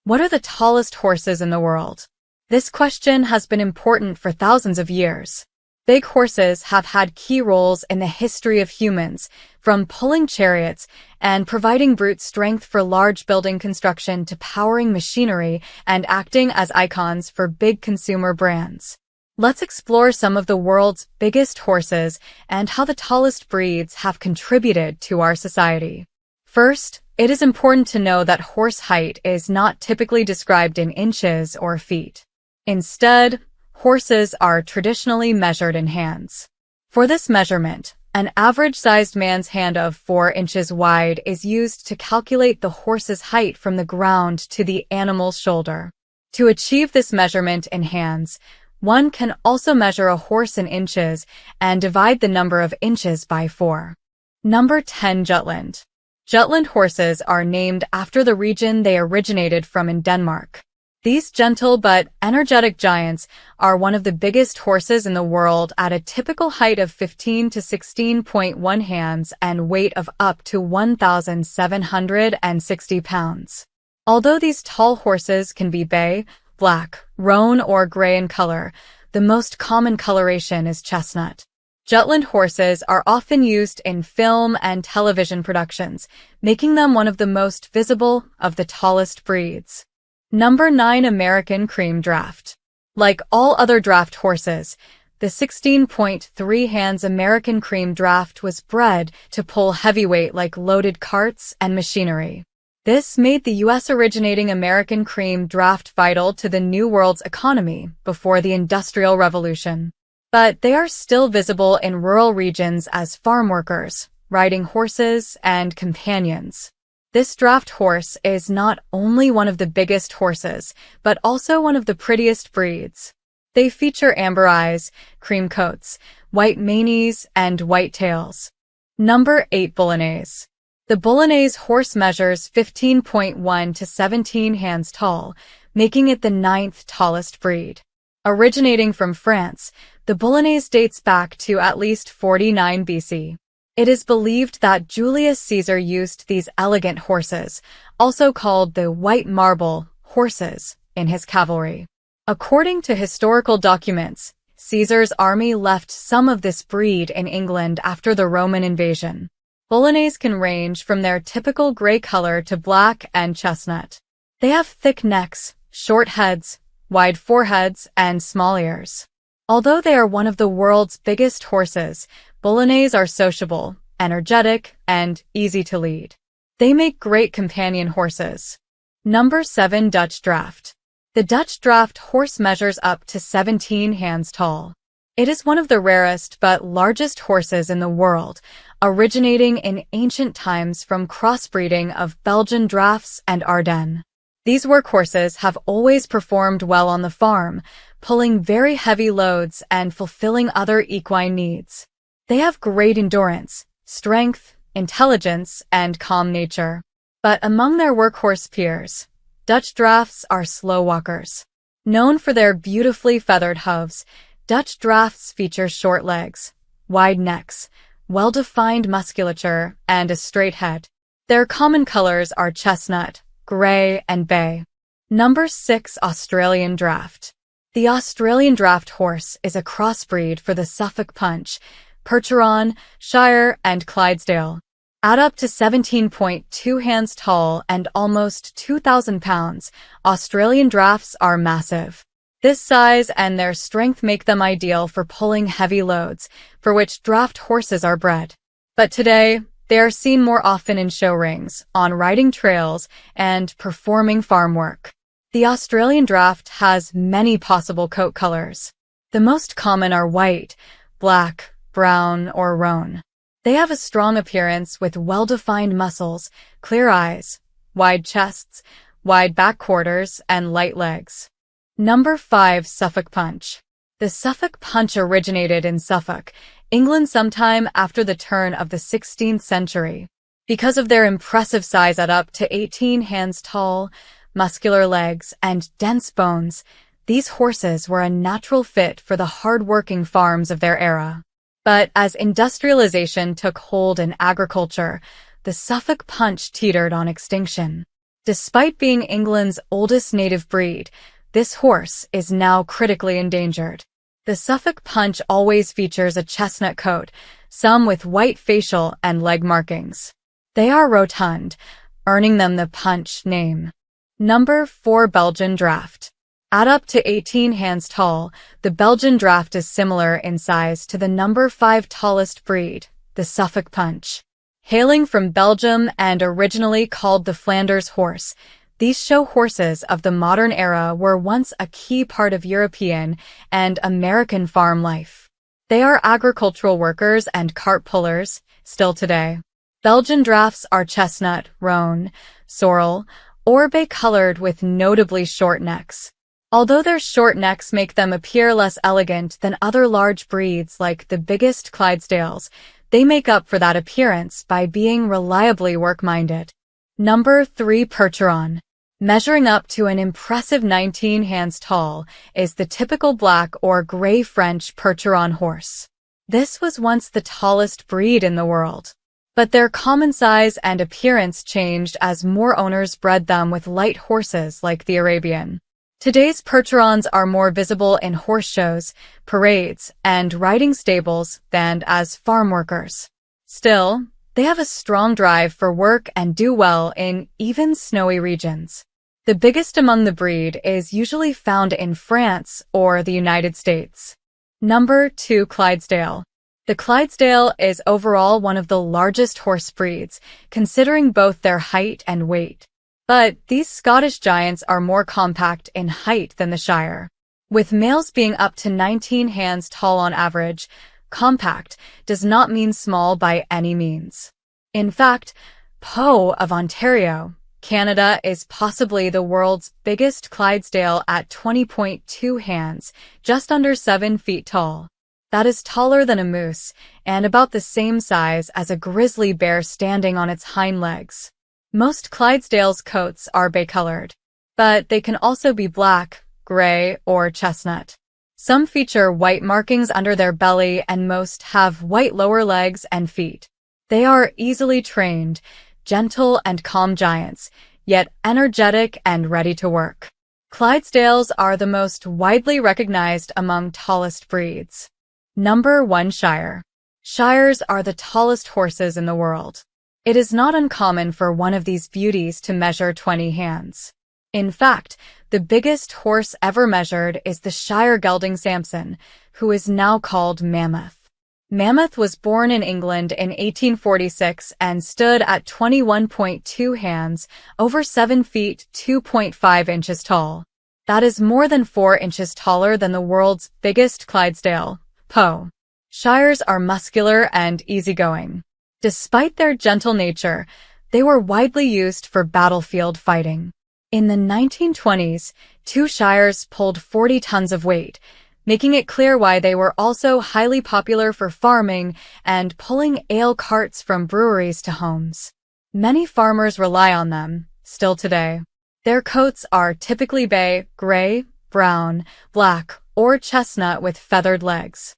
What are the tallest horses in the world? This question has been important for thousands of years. Big horses have had key roles in the history of humans, from pulling chariots and providing brute strength for large building construction to powering machinery and acting as icons for big consumer brands. Let's explore some of the world's biggest horses and how the tallest breeds have contributed to our society. First, it is important to know that horse height is not typically described in inches or feet. Instead, horses are traditionally measured in hands. For this measurement, an average-sized man's hand of 4 inches wide is used to calculate the horse's height from the ground to the animal's shoulder. To achieve this measurement in hands, one can also measure a horse in inches and divide the number of inches by 4. Number 10. Jutland. Jutland horses are named after the region they originated from in Denmark. These gentle but energetic giants are one of the biggest horses in the world at a typical height of 15 to 16.1 hands and weight of up to 1,760 pounds. Although these tall horses can be bay, black, roan, or gray in color, the most common coloration is chestnut. Jutland horses are often used in film and television productions, making them one of the most visible of the tallest breeds. Number 9. American Cream Draft. Like all other draft horses, the 16.3 hands American Cream Draft was bred to pull heavyweight like loaded carts and machinery. This made the U.S. originating American Cream Draft vital to the New World's economy before the Industrial Revolution. But they are still visible in rural regions as farm workers, riding horses, and companions. This draft horse is not only one of the biggest horses, but also one of the prettiest breeds. They feature amber eyes, cream coats, white manes, and white tails. Number 8. Bolognese. The Bolognese horse measures 15.1 to 17 hands tall, making it the 9th tallest breed. Originating from France, the Bolognese dates back to at least 49 BC. It is believed that Julius Caesar used these elegant horses, also called the white marble horses, in his cavalry. According to historical documents, Caesar's army left some of this breed in England after the Roman invasion. Bolognese can range from their typical gray color to black and chestnut. They have thick necks, short heads, wide foreheads, and small ears. Although they are one of the world's biggest horses, Bolognese are sociable, energetic, and easy to lead. They make great companion horses. Number 7. Dutch Draft. The Dutch Draft horse measures up to 17 hands tall. It is one of the rarest but largest horses in the world, originating in ancient times from crossbreeding of Belgian drafts and Ardennes. These workhorses have always performed well on the farm, pulling very heavy loads and fulfilling other equine needs. They have great endurance, strength, intelligence, and calm nature. But among their workhorse peers, Dutch drafts are slow walkers. Known for their beautifully feathered hooves, Dutch drafts feature short legs, wide necks, well-defined musculature, and a straight head. Their common colors are chestnut, gray, and bay. Number 6. Australian Draft. The Australian Draft horse is a crossbreed for the Suffolk Punch, Percheron, Shire, and Clydesdale. At up to 17.2 hands tall and almost 2,000 pounds, Australian Drafts are massive. This size and their strength make them ideal for pulling heavy loads, for which draft horses are bred. But today, they are seen more often in show rings, on riding trails, and performing farm work. The Australian Draft has many possible coat colors. The most common are white, black, brown, or roan. They have a strong appearance with well-defined muscles, clear eyes, wide chests, wide back quarters, and light legs. Number 5. Suffolk Punch. The Suffolk Punch originated in Suffolk, England sometime after the turn of the 16th century. Because of their impressive size at up to 18 hands tall, muscular legs, and dense bones, these horses were a natural fit for the hard-working farms of their era. But as industrialization took hold in agriculture, the Suffolk Punch teetered on extinction. Despite being England's oldest native breed, this horse is now critically endangered. The Suffolk Punch always features a chestnut coat, some with white facial and leg markings. They are rotund, earning them the Punch name. Number 4. Belgian Draft. At up to 18 hands tall, the Belgian Draft is similar in size to the number 5 tallest breed, the Suffolk Punch. Hailing from Belgium and originally called the Flanders horse, these show horses of the modern era were once a key part of European and American farm life. They are agricultural workers and cart pullers, still today. Belgian Drafts are chestnut, roan, sorrel, or bay-colored with notably short necks. Although their short necks make them appear less elegant than other large breeds like the biggest Clydesdales, they make up for that appearance by being reliably work-minded. Number 3. Percheron. Measuring up to an impressive 19 hands tall is the typical black or gray French Percheron horse. This was once the tallest breed in the world. But their common size and appearance changed as more owners bred them with light horses like the Arabian. Today's Percherons are more visible in horse shows, parades, and riding stables than as farm workers. Still, they have a strong drive for work and do well in even snowy regions. The biggest among the breed is usually found in France or the United States. Number 2. Clydesdale. The Clydesdale is overall one of the largest horse breeds, considering both their height and weight. But these Scottish giants are more compact in height than the Shire. With males being up to 19 hands tall on average, compact does not mean small by any means. In fact, Poe of Ontario, Canada is possibly the world's biggest Clydesdale at 20.2 hands, just under 7 feet tall. That is taller than a moose and about the same size as a grizzly bear standing on its hind legs. Most Clydesdales' coats are bay-colored, but they can also be black, gray, or chestnut. Some feature white markings under their belly and most have white lower legs and feet. They are easily trained, gentle and calm giants, yet energetic and ready to work. Clydesdales are the most widely recognized among tallest breeds. Number 1. Shire. Shires are the tallest horses in the world. It is not uncommon for one of these beauties to measure 20 hands. In fact, the biggest horse ever measured is the Shire gelding Samson, who is now called Mammoth. Mammoth was born in England in 1846 and stood at 21.2 hands, over 7 feet 2.5 inches tall. That is more than 4 inches taller than the world's biggest Clydesdale, Poe. Shires are muscular and easygoing. Despite their gentle nature, they were widely used for battlefield fighting. In the 1920s, 2 Shires pulled 40 tons of weight, making it clear why they were also highly popular for farming and pulling ale carts from breweries to homes. Many farmers rely on them, still today. Their coats are typically bay, gray, brown, black, or chestnut with feathered legs.